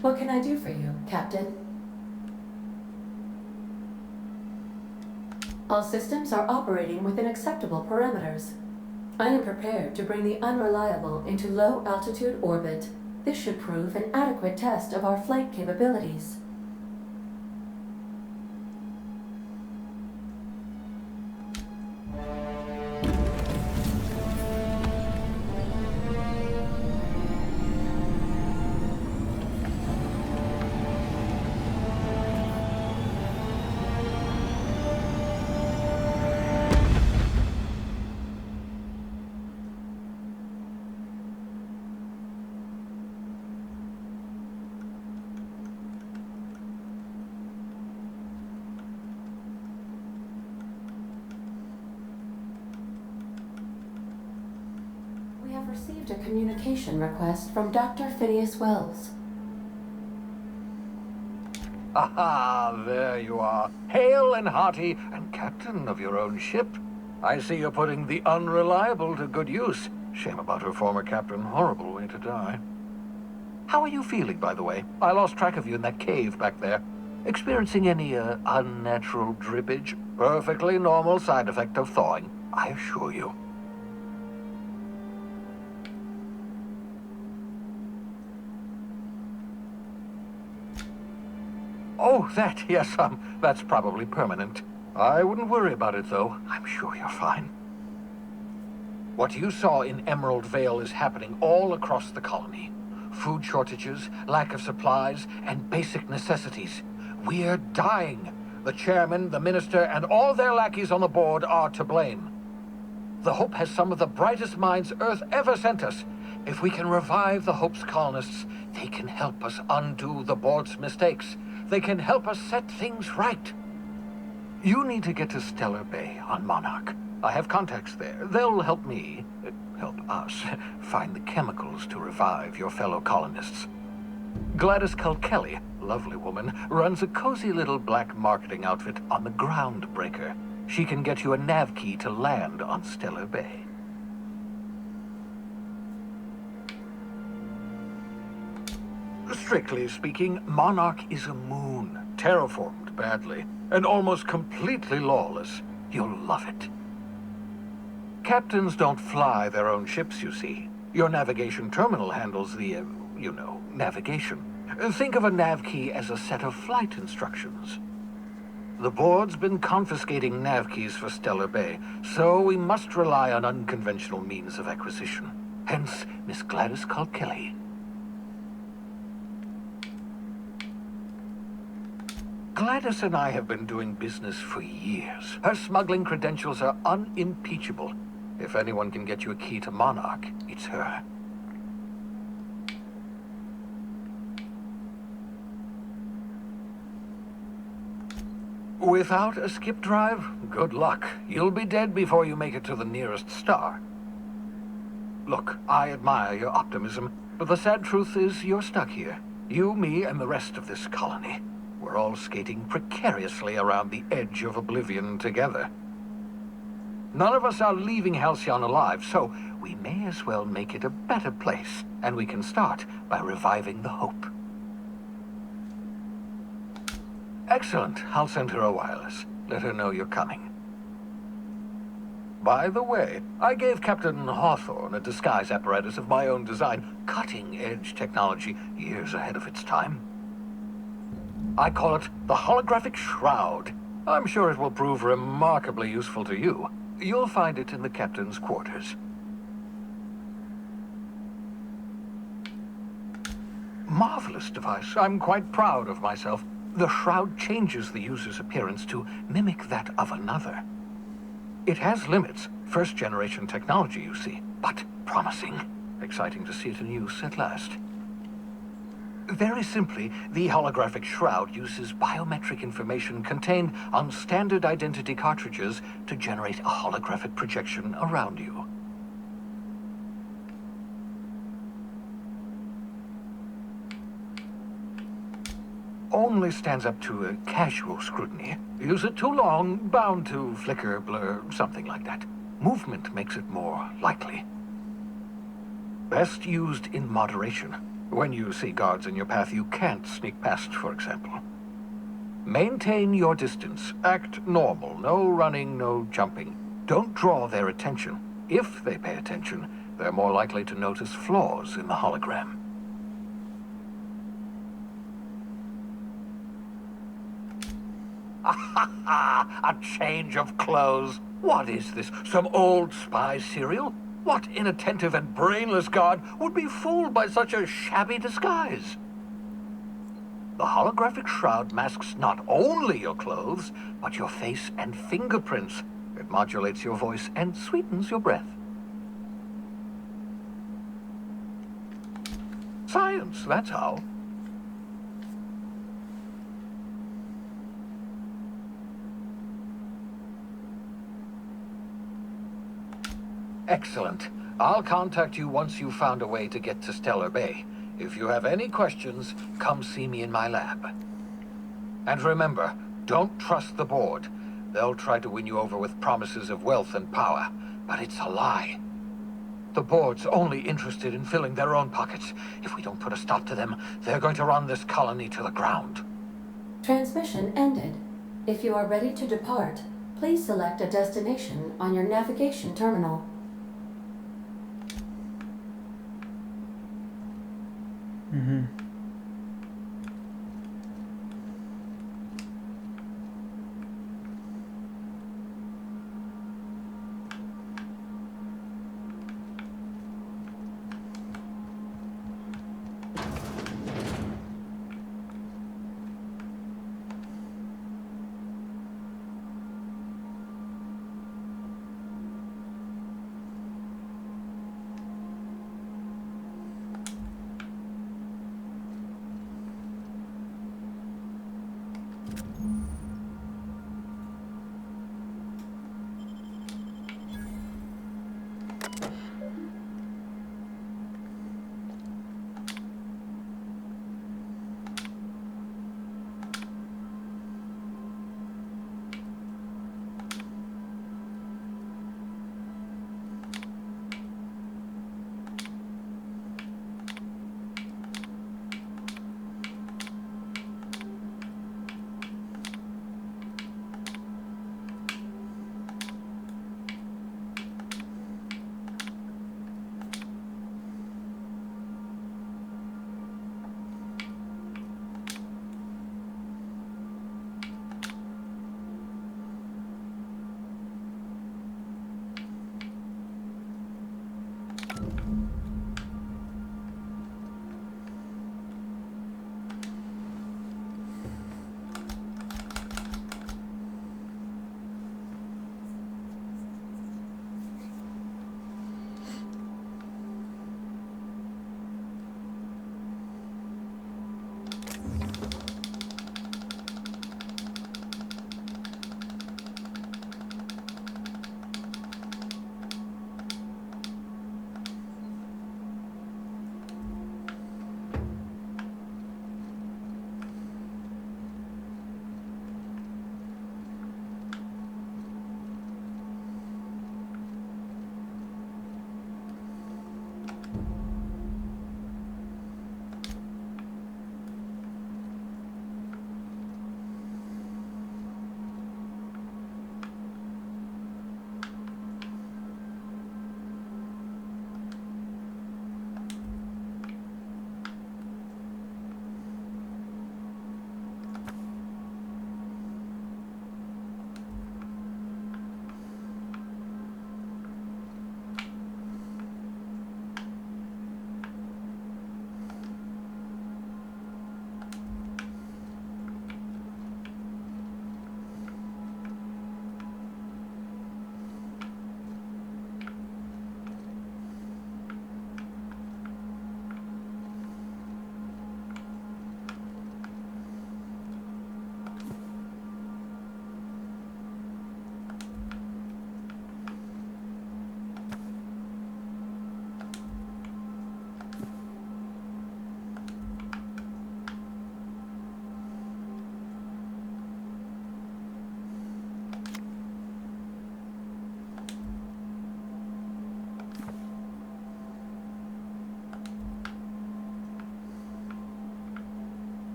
What can I do for you, Captain? All systems are operating within acceptable parameters. I am prepared to bring the unreliable into low-altitude orbit. This should prove an adequate test of our flight capabilities. We have received a communication request from Dr. Phineas Wells. Aha, there you are. Hale and hearty, and captain of your own ship. I see you're putting the unreliable to good use. Shame about her former captain. Horrible way to die. How are you feeling, by the way? I lost track of you in that cave back there. Experiencing any, unnatural drippage? Perfectly normal side effect of thawing, I assure you. Oh, that, yes, that's probably permanent. I wouldn't worry about it, though. I'm sure you're fine. What you saw in Emerald Vale is happening all across the colony. Food shortages, lack of supplies, and basic necessities. We're dying. The chairman, the minister, and all their lackeys on the board are to blame. The Hope has some of the brightest minds Earth ever sent us. If we can revive the Hope's colonists, they can help us undo the board's mistakes. They can help us set things right. You need to get to Stellar Bay on Monarch. I have contacts there. They'll help me, help us, find the chemicals to revive your fellow colonists. Gladys Kelly, lovely woman, runs a cozy little black marketing outfit on the Groundbreaker. She can get you a nav key to land on Stellar Bay. Strictly speaking, Monarch is a moon, terraformed badly, and almost completely lawless. You'll love it. Captains don't fly their own ships, you see. Your navigation terminal handles the, navigation. Think of a nav key as a set of flight instructions. The board's been confiscating nav keys for Stellar Bay, so we must rely on unconventional means of acquisition. Hence, Miss Gladys Kelly. Gladys and I have been doing business for years. Her smuggling credentials are unimpeachable. If anyone can get you a key to Monarch, it's her. Without a skip drive, good luck. You'll be dead before you make it to the nearest star. Look, I admire your optimism, but the sad truth is you're stuck here. You, me, and the rest of this colony. We're all skating precariously around the edge of oblivion together. None of us are leaving Halcyon alive, so we may as well make it a better place, and we can start by reviving the Hope. Excellent. I'll send her a wireless. Let her know you're coming. By the way, I gave Captain Hawthorne a disguise apparatus of my own design, cutting-edge technology years ahead of its time. I call it the holographic shroud. I'm sure it will prove remarkably useful to you. You'll find it in the captain's quarters. Marvelous device. I'm quite proud of myself. The shroud changes the user's appearance to mimic that of another. It has limits. First-generation technology, you see, but promising. Exciting to see it in use at last. Very simply, the holographic shroud uses biometric information contained on standard identity cartridges to generate a holographic projection around you. Only stands up to a casual scrutiny. Use it too long, bound to flicker, blur, something like that. Movement makes it more likely. Best used in moderation. When you see guards in your path you can't sneak past, for example. Maintain your distance. Act normal. No running, no jumping. Don't draw their attention. If they pay attention, they're more likely to notice flaws in the hologram. A change of clothes. What is this? Some old spy serial? What inattentive and brainless guard would be fooled by such a shabby disguise? The holographic shroud masks not only your clothes, but your face and fingerprints. It modulates your voice and sweetens your breath. Science, that's how. Excellent. I'll contact you once you've found a way to get to Stellar Bay. If you have any questions, come see me in my lab. And remember, don't trust the board. They'll try to win you over with promises of wealth and power, but it's a lie. The board's only interested in filling their own pockets. If we don't put a stop to them, they're going to run this colony to the ground. Transmission ended. If you are ready to depart, please select a destination on your navigation terminal.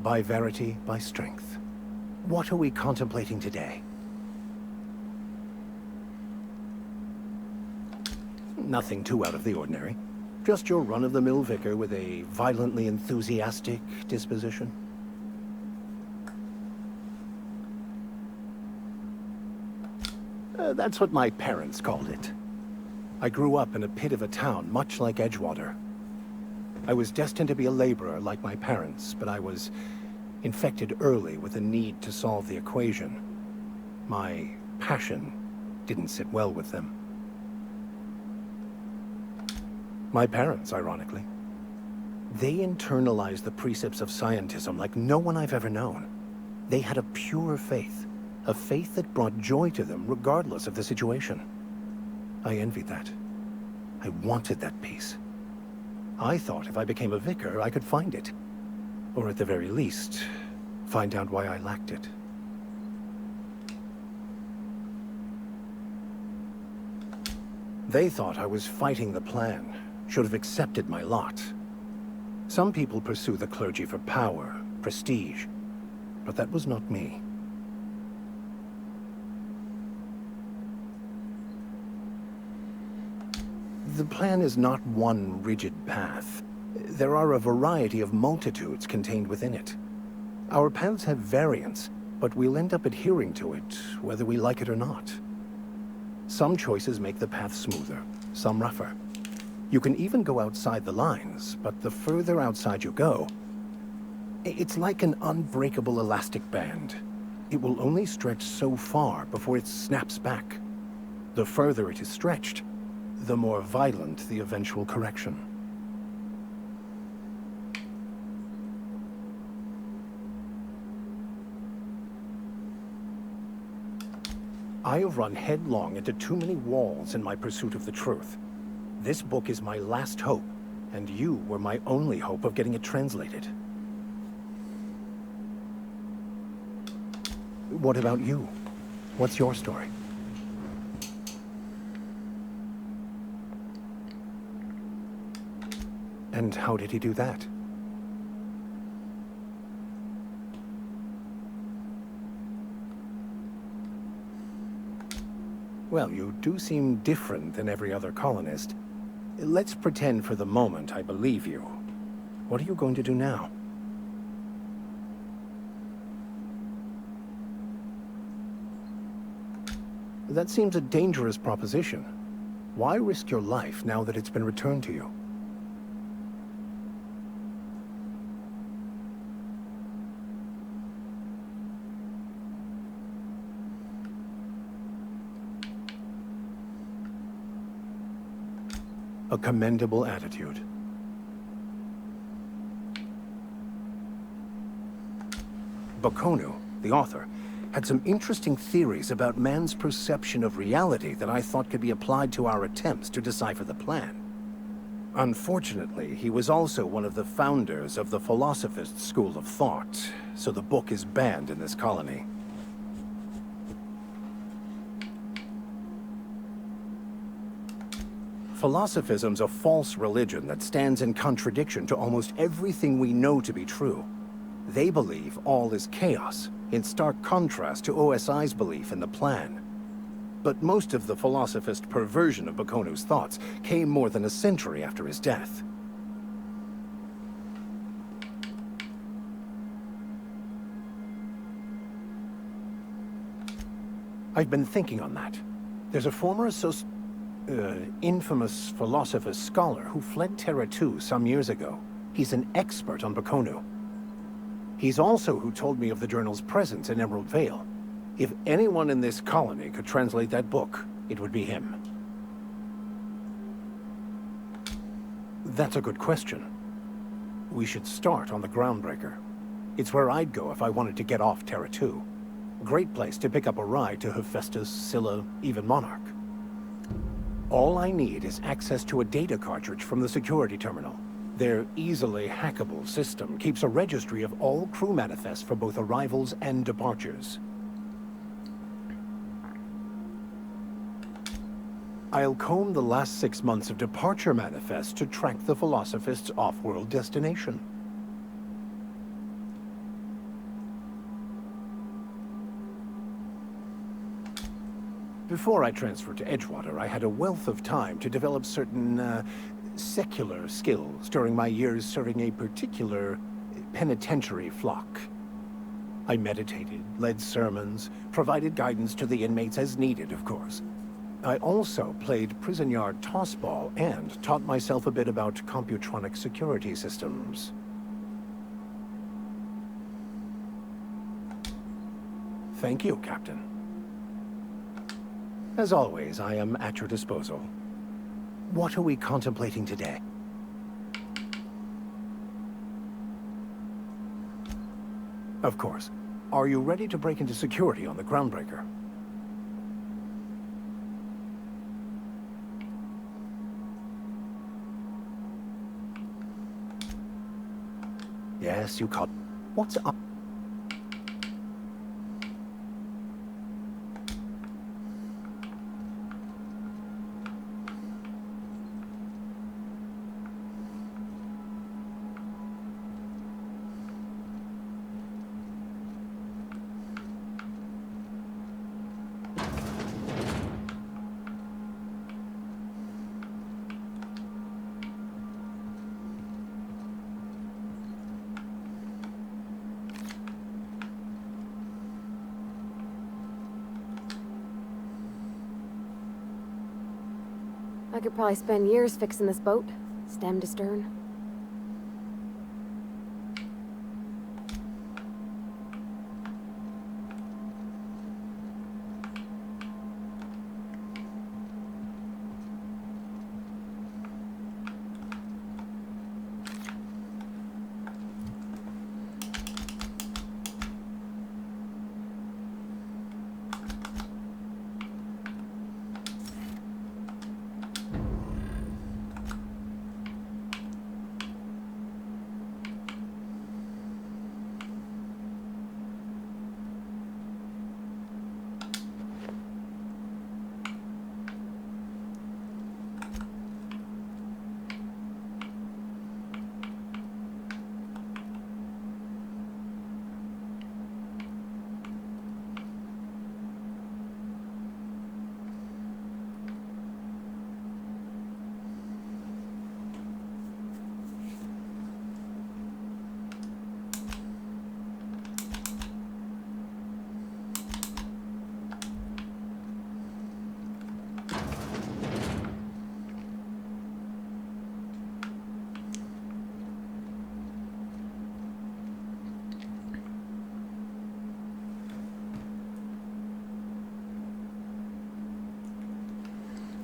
By verity, by strength. What are we contemplating today? Nothing too out of the ordinary. Just your run-of-the-mill vicar with a violently enthusiastic disposition. That's what my parents called it. I grew up in a pit of a town, much like Edgewater. I was destined to be a laborer like my parents, but I was infected early with a need to solve the equation. My passion didn't sit well with them. My parents, ironically. They internalized the precepts of scientism like no one I've ever known. They had a pure faith, a faith that brought joy to them regardless of the situation. I envied that. I wanted that peace. I thought if I became a vicar, I could find it. Or at the very least, find out why I lacked it. They thought I was fighting the plan, should have accepted my lot. Some people pursue the clergy for power, prestige, but that was not me. The plan is not one rigid path. There are a variety of multitudes contained within it. Our paths have variance, but we'll end up adhering to it, whether we like it or not. Some choices make the path smoother, some rougher. You can even go outside the lines, but the further outside you go, it's like an unbreakable elastic band. It will only stretch so far before it snaps back. The further it is stretched, the more violent the eventual correction. I have run headlong into too many walls in my pursuit of the truth. This book is my last hope, and you were my only hope of getting it translated. What about you? What's your story? And how did he do that? Well, you do seem different than every other colonist. Let's pretend for the moment I believe you. What are you going to do now? That seems a dangerous proposition. Why risk your life now that it's been returned to you? A commendable attitude. Bakonu, the author, had some interesting theories about man's perception of reality that I thought could be applied to our attempts to decipher the plan. Unfortunately, he was also one of the founders of the philosophist school of thought, so the book is banned in this colony. Philosophism's a false religion that stands in contradiction to almost everything we know to be true. They believe all is chaos, in stark contrast to OSI's belief in the plan. But most of the philosophist perversion of Bakonu's thoughts came more than a century after his death. I've been thinking on that. There's a former infamous philosopher scholar who fled Terra 2 some years ago. He's an expert on Bakonu. He's also who told me of the journal's presence in Emerald Vale. If anyone in this colony could translate that book, it would be him. That's a good question. We should start on the Groundbreaker. It's where I'd go if I wanted to get off Terra 2. Great place to pick up a ride to Hephaestus, Scylla, even Monarch. All I need is access to a data cartridge from the security terminal. Their easily hackable system keeps a registry of all crew manifests for both arrivals and departures. I'll comb the last 6 months of departure manifests to track the Philosophist's off-world destination. Before I transferred to Edgewater, I had a wealth of time to develop certain, secular skills during my years serving a particular penitentiary flock. I meditated, led sermons, provided guidance to the inmates as needed, of course. I also played prison yard tossball and taught myself a bit about computronic security systems. Thank you, Captain. As always, I am at your disposal. What are we contemplating today? Of course. Are you ready to break into security on the Groundbreaker? Yes, you caught. What's up? I could probably spend years fixing this boat, stem to stern.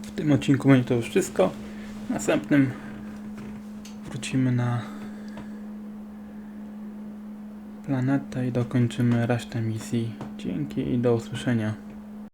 W tym odcinku będzie to już wszystko. W następnym wrócimy na planetę i dokończymy resztę misji. Dzięki i do usłyszenia.